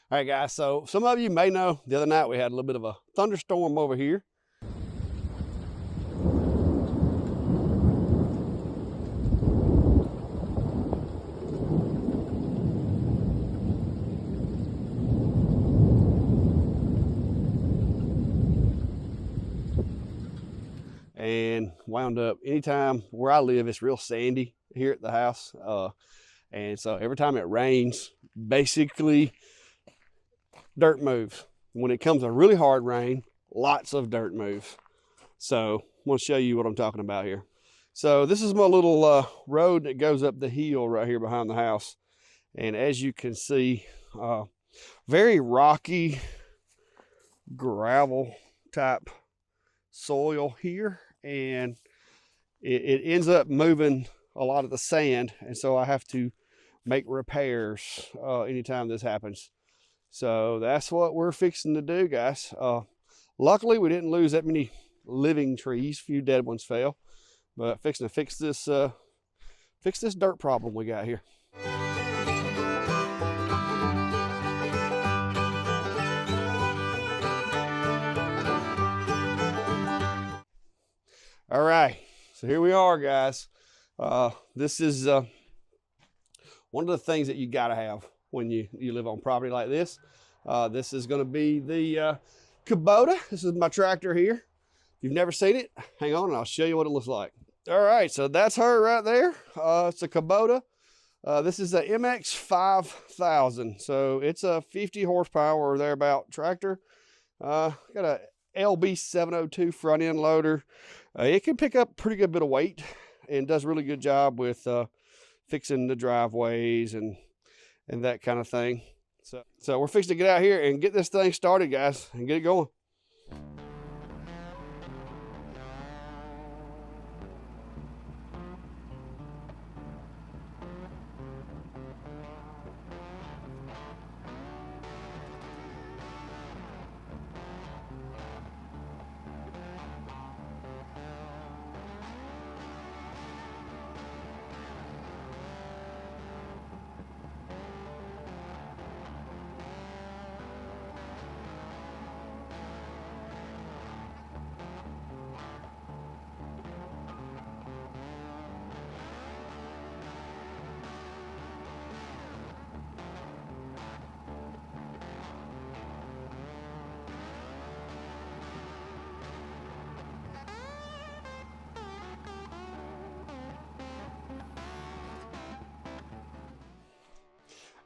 All right, guys, so some of you may know the other night we had a little bit of a thunderstorm over here. And wound up, anytime where I live, it's real sandy here at the house. And so every time it rains, basically dirt moves. When it comes a really hard rain, lots of dirt moves. So I want to show you what I'm talking about here. So this is my little road that goes up the hill right here behind the house. And as you can see, very rocky gravel type soil here. And it ends up moving a lot of the sand. And so I have to make repairs anytime this happens. So that's what we're fixing to do, guys. Luckily, we didn't lose that many living trees. A few dead ones fell. But fixing to fix this dirt problem we got here. All right, so here we are, guys. This is one of the things that you gotta have when you live on property like this. This is gonna be the Kubota. This is my tractor here. If you've never seen it, hang on and I'll show you what it looks like. All right, so that's her right there. It's a Kubota. This is a MX 5000. So it's a 50 horsepower or thereabout tractor. Got a LB 702 front end loader. It can pick up a pretty good bit of weight and does a really good job with fixing the driveways and that kind of thing. So we're fixing to get out here and get this thing started, guys, and get it going.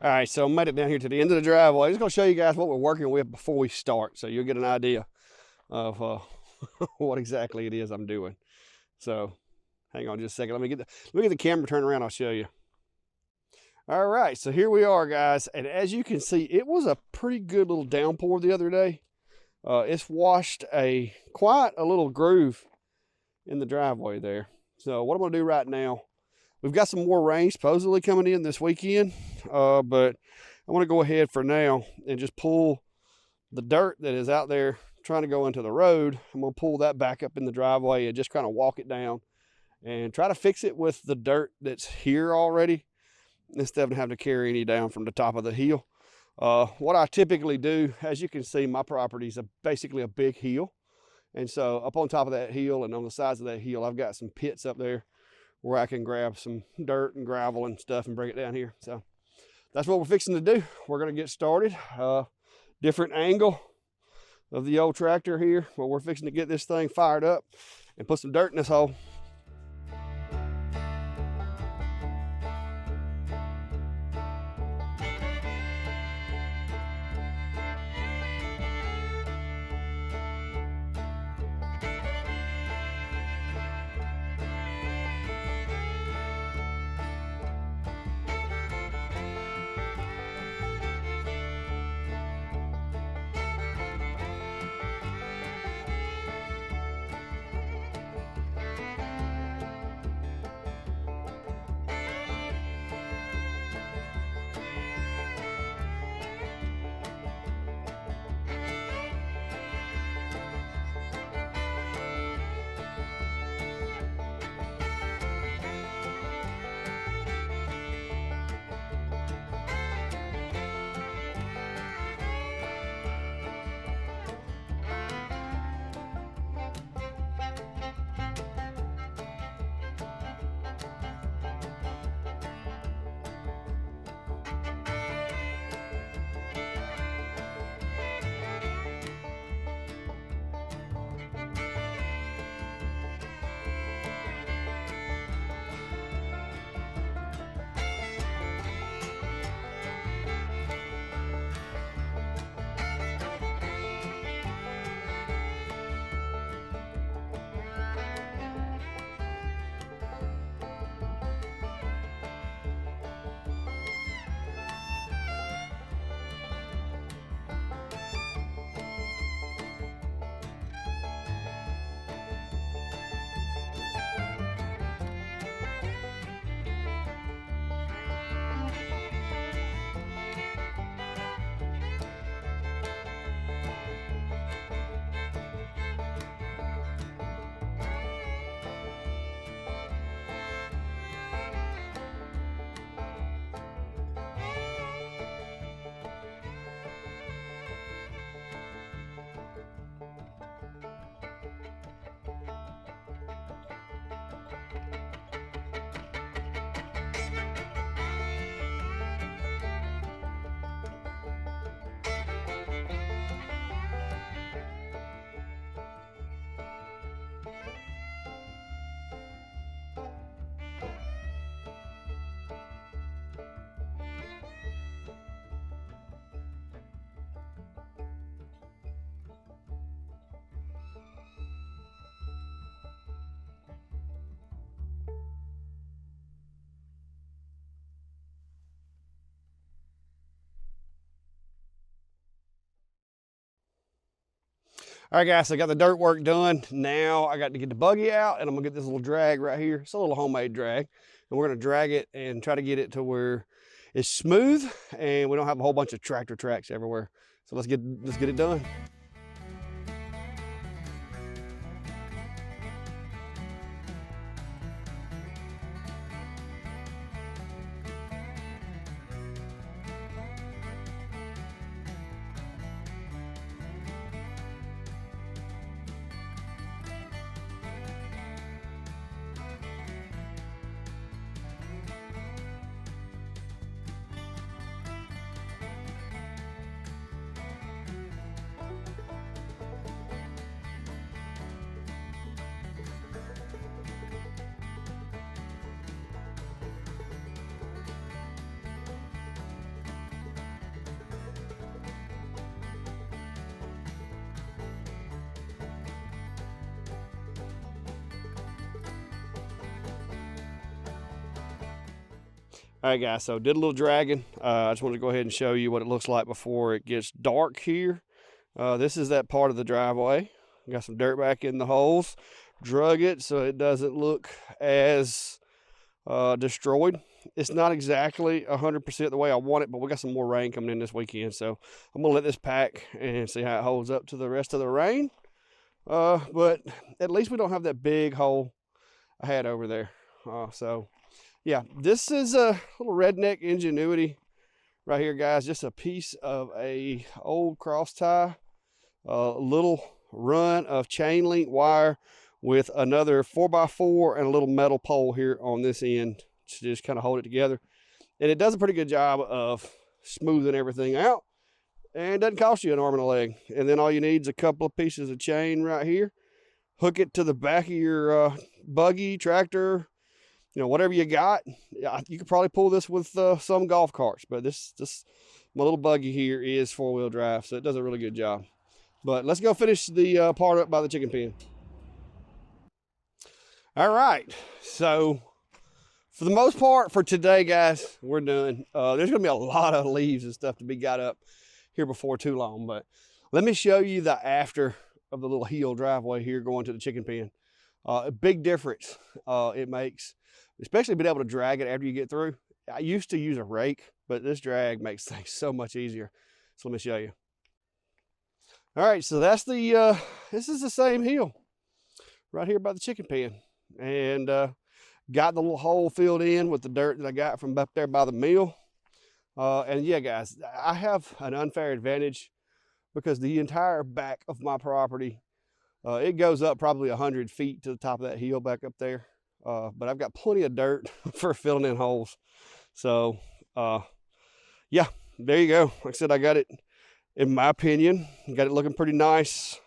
All right, so I made it down here to the end of the driveway. I'm just gonna show you guys what we're working with before we start, so you'll get an idea of what exactly it is I'm doing. So hang on just a second. Let me get the camera turned around, I'll show you. All right, so here we are, guys. And as you can see, it was a pretty good little downpour the other day. It's washed quite a little groove in the driveway there. So what I'm gonna do right now, we've got some more rain supposedly coming in this weekend, but I want to go ahead for now and just pull the dirt that is out there trying to go into the road. I'm going to pull that back up in the driveway and just kind of walk it down and try to fix it with the dirt that's here already instead of having to carry any down from the top of the hill. What I typically do, as you can see, my property is basically a big hill. And so up on top of that hill and on the sides of that hill, I've got some pits up there where I can grab some dirt and gravel and stuff and bring it down here. So that's what we're fixing to do. We're gonna get started. Different angle of the old tractor here, where we're fixing to get this thing fired up and put some dirt in this hole. All right, guys, so I got the dirt work done. Now I got to get the buggy out, and I'm gonna get this little drag right here. It's a little homemade drag, and we're gonna drag it and try to get it to where it's smooth and we don't have a whole bunch of tractor tracks everywhere. So let's get it done. All right, guys, so did a little dragging. I just wanted to go ahead and show you what it looks like before it gets dark here. This is that part of the driveway. Got some dirt back in the holes. Drug it so it doesn't look as destroyed. It's not exactly 100% the way I want it, but we got some more rain coming in this weekend. So I'm going to let this pack and see how it holds up to the rest of the rain. But at least we don't have that big hole I had over there. So yeah, this is a little redneck ingenuity right here, guys. Just a piece of a old cross tie, a little run of chain link wire with another 4x4 and a little metal pole here on this end to just kind of hold it together. And it does a pretty good job of smoothing everything out, and it doesn't cost you an arm and a leg. And then all you need is a couple of pieces of chain right here. Hook it to the back of your buggy, tractor, you know, whatever you got. You could probably pull this with some golf carts, but this my little buggy here is 4-wheel drive, so it does a really good job. But let's go finish the part up by the chicken pen. All right, so for the most part for today, guys, we're done. There's gonna be a lot of leaves and stuff to be got up here before too long, but let me show you the after of the little hill driveway here going to the chicken pen. A big difference it makes, especially being able to drag it after you get through. I used to use a rake, but this drag makes things so much easier. So let me show you. All right, so that's the, this is the same hill right here by the chicken pen. And got the little hole filled in with the dirt that I got from up there by the mill. And yeah, guys, I have an unfair advantage because the entire back of my property, it goes up probably 100 feet to the top of that hill back up there. But I've got plenty of dirt for filling in holes. So, yeah, there you go. Like I said, I got it, in my opinion, got it looking pretty nice.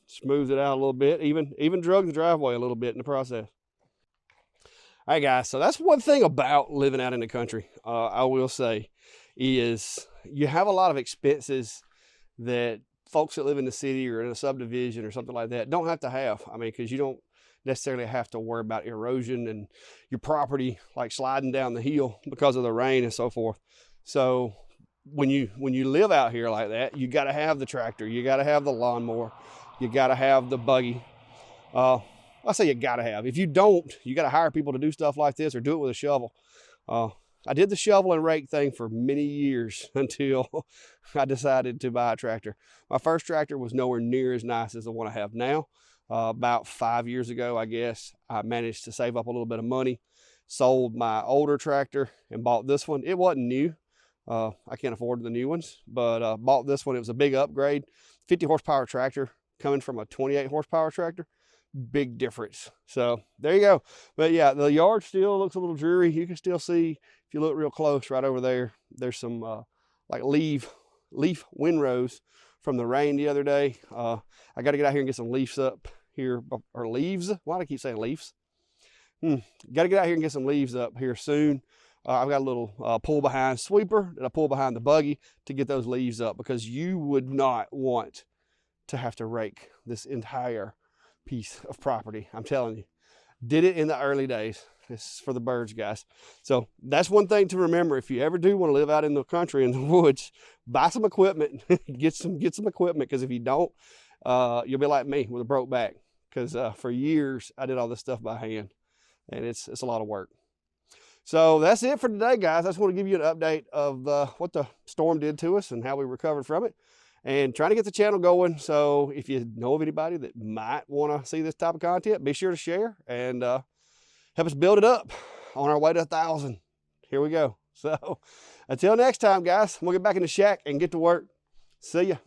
Smoothed it out a little bit, even drug the driveway a little bit in the process. All right, guys, so that's one thing about living out in the country, I will say, is you have a lot of expenses that folks that live in the city or in a subdivision or something like that don't have to have. I mean, because you don't necessarily have to worry about erosion and your property like sliding down the hill because of the rain and so forth. So when you live out here like that, you got to have the tractor, you got to have the lawnmower, you got to have the buggy. I say you got to have. If you don't, you got to hire people to do stuff like this or do it with a shovel. I did the shovel and rake thing for many years until I decided to buy a tractor. My first tractor was nowhere near as nice as the one I have now. About 5 years ago, I guess, I managed to save up a little bit of money, sold my older tractor and bought this one. It wasn't new. I can't afford the new ones, but bought this one. It was a big upgrade. 50 horsepower tractor coming from a 28 horsepower tractor. Big difference. So there you go. But yeah, the yard still looks a little dreary. You can still see, if you look real close right over there, there's some like leaf windrows from the rain the other day. I got to get out here and get some leaves up here, or leaves. Why do I keep saying leaves? Got to get out here and get some leaves up here soon. I've got a little pull behind sweeper that I pull behind the buggy to get those leaves up, because you would not want to have to rake this entire piece of property. I'm telling you, did it in the early days. It's for the birds, guys. So that's one thing to remember. If you ever do want to live out in the country, in the woods, buy some equipment. get some equipment, because if you don't, you'll be like me with a broke back. Because for years I did all this stuff by hand, and it's a lot of work. So that's it for today, guys. I just want to give you an update of what the storm did to us and how we recovered from it, and trying to get the channel going. So if you know of anybody that might want to see this type of content, be sure to share and help us build it up on our way to 1,000. Here we go. So until next time, guys, we'll get back in the shack and get to work. See ya.